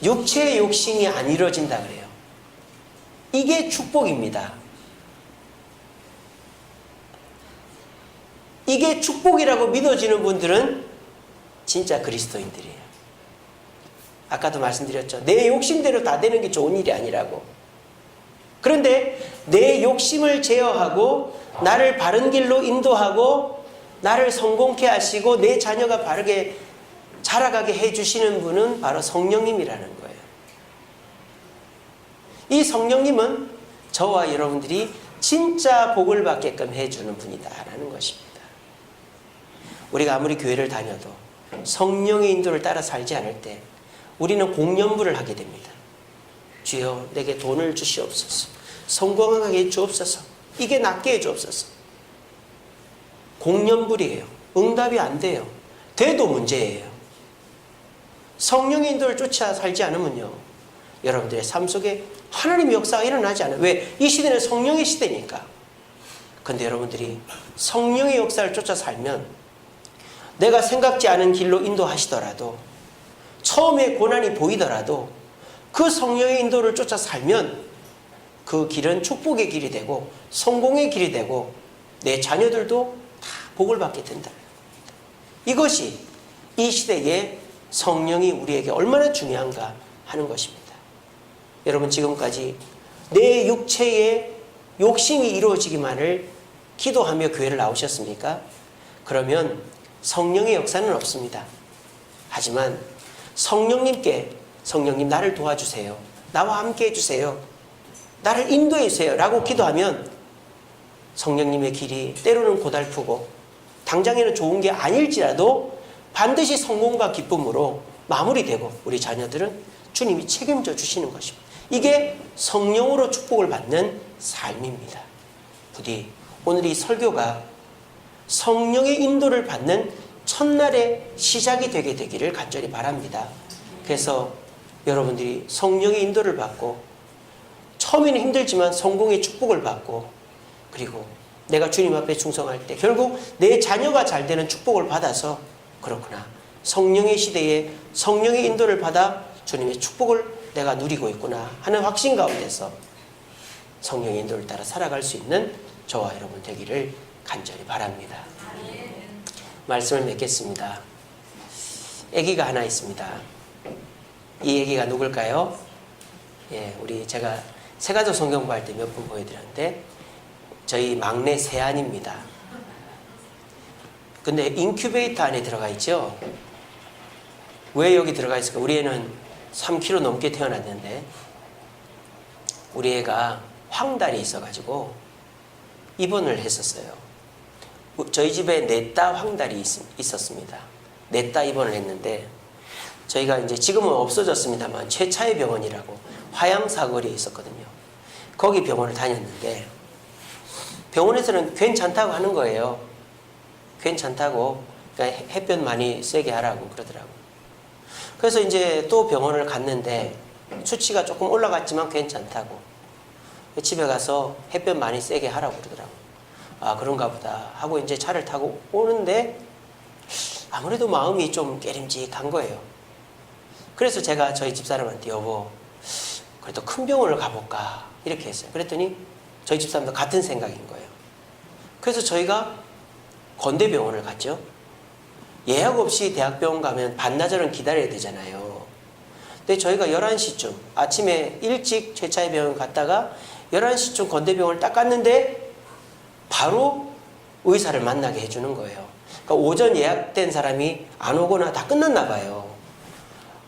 육체의 욕심이 안 이루어진다 그래요. 이게 축복입니다. 이게 축복이라고 믿어지는 분들은 진짜 그리스도인들이에요. 아까도 말씀드렸죠. 내 욕심대로 다 되는 게 좋은 일이 아니라고. 그런데 내 욕심을 제어하고 나를 바른 길로 인도하고 나를 성공케 하시고 내 자녀가 바르게 자라가게 해주시는 분은 바로 성령님이라는 거예요. 이 성령님은 저와 여러분들이 진짜 복을 받게끔 해주는 분이다라는 것입니다. 우리가 아무리 교회를 다녀도 성령의 인도를 따라 살지 않을 때 우리는 공연부를 하게 됩니다. 주여 내게 돈을 주시옵소서. 성공하게 해주옵소서. 이게 낫게 해주옵소서. 공연불이에요. 응답이 안 돼요. 돼도 문제예요. 성령의 인도를 쫓아 살지 않으면요, 여러분들의 삶 속에 하나님의 역사가 일어나지 않아요. 왜? 이 시대는 성령의 시대니까. 근데 여러분들이 성령의 역사를 쫓아 살면 내가 생각지 않은 길로 인도하시더라도, 처음에 고난이 보이더라도 그 성령의 인도를 쫓아 살면 그 길은 축복의 길이 되고 성공의 길이 되고 내 자녀들도 다 복을 받게 된다. 이것이 이 시대에 성령이 우리에게 얼마나 중요한가 하는 것입니다. 여러분, 지금까지 내 육체의 욕심이 이루어지기만을 기도하며 교회를 나오셨습니까? 그러면 성령의 역사는 없습니다. 하지만 성령님께, 성령님 나를 도와주세요. 나와 함께 해주세요. 나를 인도해 주세요. 라고 기도하면 성령님의 길이 때로는 고달프고 당장에는 좋은 게 아닐지라도 반드시 성공과 기쁨으로 마무리되고 우리 자녀들은 주님이 책임져 주시는 것입니다. 이게 성령으로 축복을 받는 삶입니다. 부디 오늘 이 설교가 성령의 인도를 받는 첫날의 시작이 되게 되기를 간절히 바랍니다. 그래서 여러분들이 성령의 인도를 받고 처음에는 힘들지만 성공의 축복을 받고 그리고 내가 주님 앞에 충성할 때 결국 내 자녀가 잘 되는 축복을 받아서 그렇구나. 성령의 시대에 성령의 인도를 받아 주님의 축복을 내가 누리고 있구나 하는 확신 가운데서 성령의 인도를 따라 살아갈 수 있는 저와 여러분 되기를 간절히 바랍니다. 말씀을 맺겠습니다. 아기가 하나 있습니다. 이 아기가 누굴까요? 우리 제가 새가족 성경 공부할 때 몇 분 보여드렸는데 저희 막내 세안입니다. 근데 인큐베이터 안에 들어가 있죠. 왜 여기 들어가 있을까? 우리 애는 3kg 넘게 태어났는데 우리 애가 황달이 있어가지고 입원을 했었어요. 저희 집에 넷다 황달이 있었습니다. 넷다 입원을 했는데 저희가 이제 지금은 없어졌습니다만 최차의 병원이라고 화양사거리에 있었거든요. 거기 병원을 다녔는데 병원에서는 괜찮다고 하는 거예요. 괜찮다고. 그러니까 햇볕 많이 세게 하라고 그러더라고요. 그래서 이제 또 병원을 갔는데 수치가 조금 올라갔지만 괜찮다고. 집에 가서 햇볕 많이 세게 하라고 그러더라고요. 아, 그런가 보다 하고 이제 차를 타고 오는데 아무래도 마음이 좀 깨림직한 거예요. 그래서 제가 저희 집사람한테 여보, 그래도 큰 병원을 가볼까 이렇게 했어요. 그랬더니 저희 집사람도 같은 생각인 거예요. 그래서 저희가 건대병원을 갔죠. 예약 없이 대학병원 가면 반나절은 기다려야 되잖아요. 근데 저희가 11시쯤 아침에 일찍 최차의 병원 갔다가 11시쯤 건대병원을 딱 갔는데 바로 의사를 만나게 해주는 거예요. 그러니까 오전 예약된 사람이 안 오거나 다 끝났나 봐요.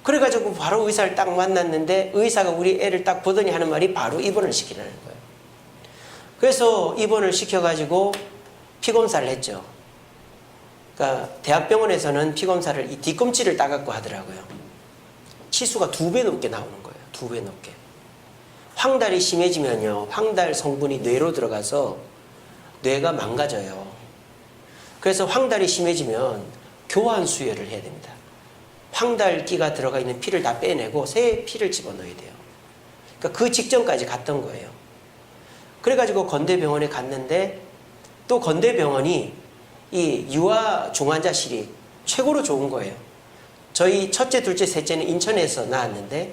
그래가지고 바로 의사를 딱 만났는데 의사가 우리 애를 딱 보더니 하는 말이 바로 입원을 시키라는 거예요. 그래서 입원을 시켜가지고 피검사를 했죠. 그러니까 대학병원에서는 피검사를 이 뒤꿈치를 따갖고 하더라고요. 치수가 2배 넘게 나오는 거예요. 2배 넘게. 황달이 심해지면요. 황달 성분이 뇌로 들어가서 뇌가 망가져요. 그래서 황달이 심해지면 교환 수혈을 해야 됩니다. 황달기가 들어가 있는 피를 다 빼내고 새 피를 집어넣어야 돼요. 그러니까 그 직전까지 갔던 거예요. 그래가지고 건대병원에 갔는데 또 건대병원이 이 유아 중환자실이 최고로 좋은 거예요. 저희 첫째, 둘째, 셋째는 인천에서 낳았는데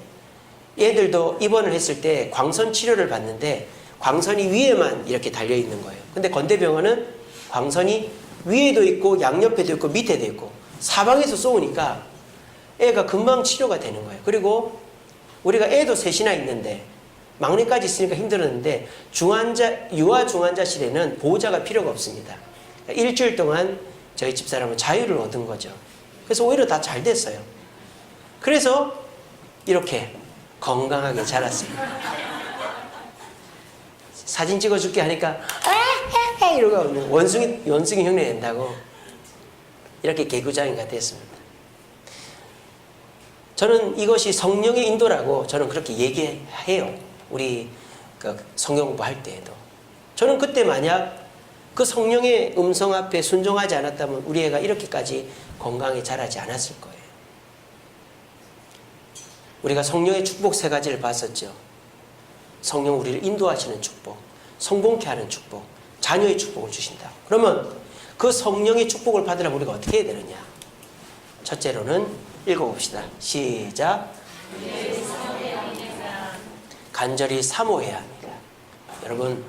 얘들도 입원을 했을 때 광선 치료를 받는데 광선이 위에만 이렇게 달려있는 거예요. 근데 건대병원은 광선이 위에도 있고 양옆에도 있고 밑에도 있고 사방에서 쏘으니까 애가 금방 치료가 되는 거예요. 그리고 우리가 애도 셋이나 있는데 막내까지 있으니까 힘들었는데 유아 중환자실에는 보호자가 필요가 없습니다. 일주일 동안 저희 집사람은 자유를 얻은 거죠. 그래서 오히려 다 잘 됐어요. 그래서 이렇게 건강하게 자랐습니다. 사진 찍어줄게 하니까 이러고 원숭이 흉내 낸다고 이렇게 개구장이가 됐습니다. 저는 이것이 성령의 인도라고 저는 그렇게 얘기해요. 우리 그 성경 공부할 때에도. 저는 그때 만약 그 성령의 음성 앞에 순종하지 않았다면 우리 애가 이렇게까지 건강히 자라지 않았을 거예요. 우리가 성령의 축복 3가지를 봤었죠. 성령 우리를 인도하시는 축복, 성공케 하는 축복, 자녀의 축복을 주신다. 그러면 그 성령의 축복을 받으려면 우리가 어떻게 해야 되느냐? 첫째로는 읽어봅시다. 시작. 간절히 사모해야 합니다. 여러분,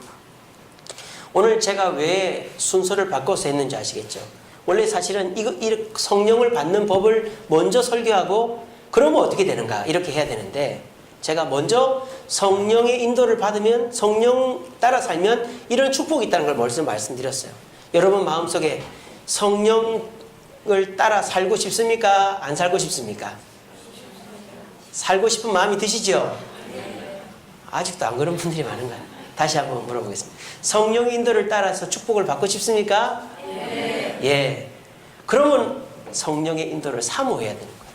오늘 제가 왜 순서를 바꿔서 했는지 아시겠죠? 원래 사실은 이 성령을 받는 법을 먼저 설교하고 그러면 어떻게 되는가 이렇게 해야 되는데 제가 먼저 성령의 인도를 받으면 성령 따라 살면 이런 축복이 있다는 걸 말씀드렸어요. 여러분 마음속에 성령을 따라 살고 싶습니까? 안 살고 싶습니까? 살고 싶은 마음이 드시죠? 아직도 안 그런 분들이 많은가요? 다시 한번 물어보겠습니다. 성령 인도를 따라서 축복을 받고 싶습니까? 예. 그러면 성령의 인도를 사모해야 되는 거예요.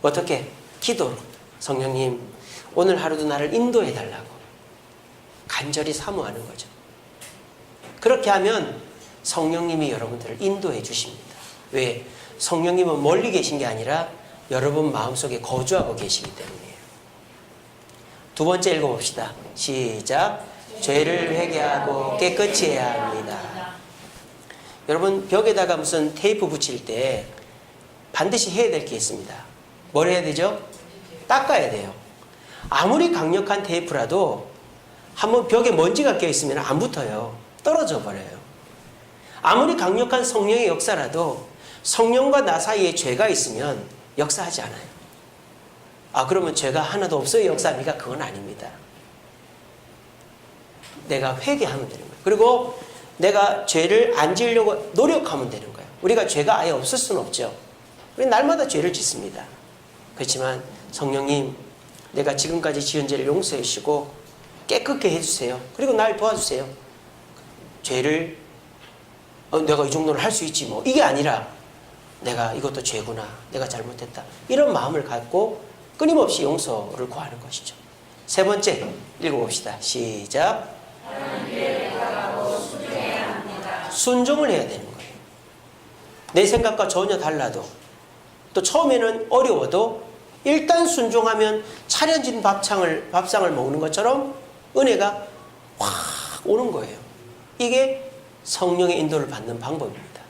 어떻게? 기도로. 성령님, 오늘 하루도 나를 인도해 달라고 간절히 사모하는 거죠. 그렇게 하면 성령님이 여러분들을 인도해 주십니다. 왜? 성령님은 멀리 계신 게 아니라 여러분 마음속에 거주하고 계시기 때문이에요. 두 번째 읽어봅시다. 시작. 죄를 회개하고 깨끗이 해야 합니다. 여러분, 벽에다가 무슨 테이프 붙일 때 반드시 해야 될 게 있습니다. 뭘 해야 되죠? 닦아야 돼요. 아무리 강력한 테이프라도 한번 벽에 먼지가 껴있으면 안 붙어요. 떨어져 버려요. 아무리 강력한 성령의 역사라도 성령과 나 사이에 죄가 있으면 역사하지 않아요. 그러면 죄가 하나도 없어요 역사합니까? 그건 아닙니다. 내가 회개하면 되는 거예요. 그리고 내가 죄를 안 지으려고 노력하면 되는 거예요. 우리가 죄가 아예 없을 수는 없죠. 우리 날마다 죄를 짓습니다. 그렇지만 성령님, 내가 지금까지 지은 죄를 용서해 주시고 깨끗게 해주세요. 그리고 날 도와주세요. 죄를 내가 이 정도는 할 수 있지 뭐, 이게 아니라 내가 이것도 죄구나, 내가 잘못했다, 이런 마음을 갖고 끊임없이 용서를 구하는 것이죠. 세 번째 읽어봅시다. 시작. 순종을 해야 되는 거예요. 내 생각과 전혀 달라도, 또 처음에는 어려워도 일단 순종하면 차려진 밥상을 먹는 것처럼 은혜가 확 오는 거예요. 이게 성령의 인도를 받는 방법입니다.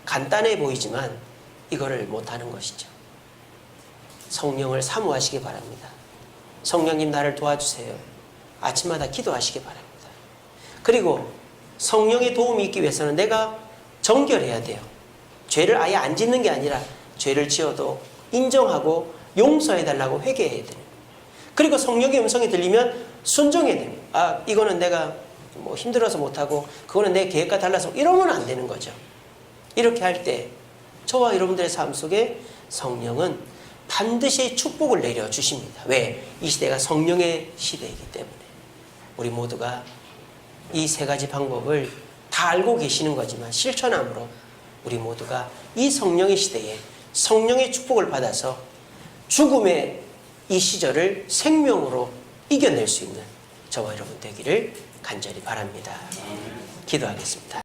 간단해 보이지만 이거를 못하는 것이죠. 성령을 사모하시기 바랍니다. 성령님, 나를 도와주세요. 아침마다 기도하시기 바랍니다. 그리고 성령의 도움이 있기 위해서는 내가 정결해야 돼요. 죄를 아예 안 짓는 게 아니라 죄를 지어도 인정하고 용서해달라고 회개해야 돼요. 그리고 성령의 음성이 들리면 순종해야 됩니다. 이거는 내가 뭐 힘들어서 못하고, 그거는 내 계획과 달라서, 이러면 안 되는 거죠. 이렇게 할 때 저와 여러분들의 삶 속에 성령은 반드시 축복을 내려주십니다. 왜? 이 시대가 성령의 시대이기 때문에. 우리 모두가 이 세 가지 방법을 다 알고 계시는 거지만 실천함으로 우리 모두가 이 성령의 시대에 성령의 축복을 받아서 죽음의 이 시절을 생명으로 이겨낼 수 있는 저와 여러분 되기를 간절히 바랍니다. 기도하겠습니다.